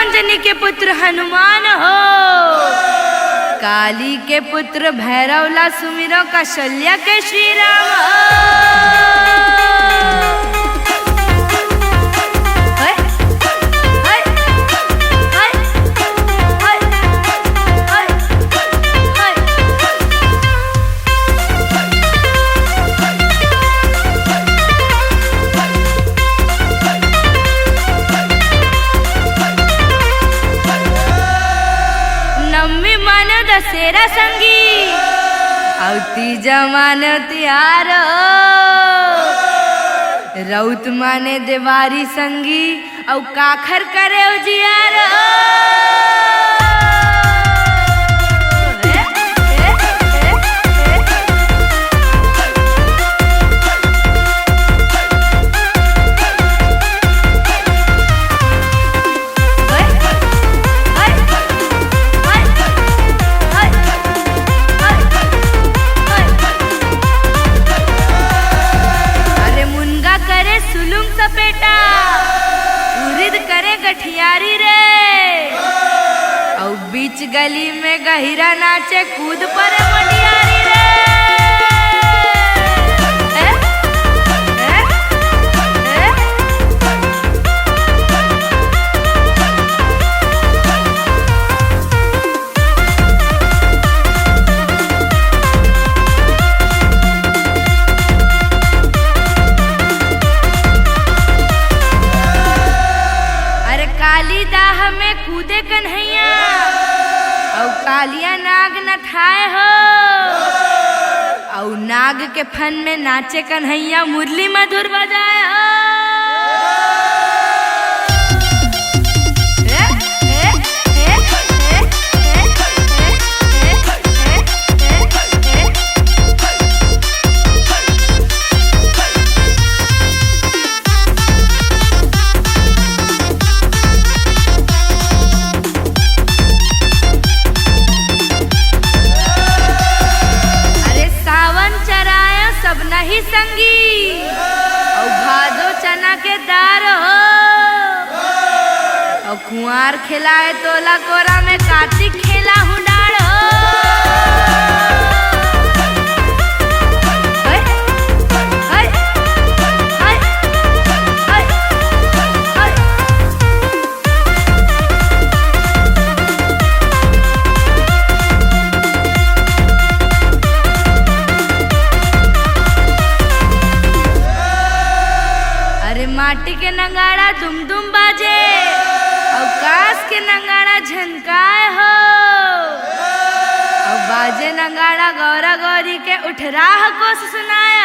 अंजनी के पुत्र हनुमान हो, काली के पुत्र भैरवला सुमिरो कौशल्या के श्री राम दशहरा संगी औती जमान त्यार रौत माने देवारी संगी औ काखर करे उजियार सुलुम सपेटा उरिद करे गठियारी रे और बीच गली में गहिरा नाचे कूद पर मटियारी रे काली दाह में कूदे कन्हैया और कालिया नाग न थाए हो और नाग के फन में नाचे कन्हैया मुरली मधुर बजाए हो। सब नहीं संगी और भादो चना के दार हो और कुंवार खिलाए तोला कोरा में कार्तिक खेला हूँ डार हो। माटी के नगाड़ा दुम दुम बाजे और कास के नगाड़ा झनकाए हो और बाजे नगाड़ा गौरा गौरी के उठराह को सुनाए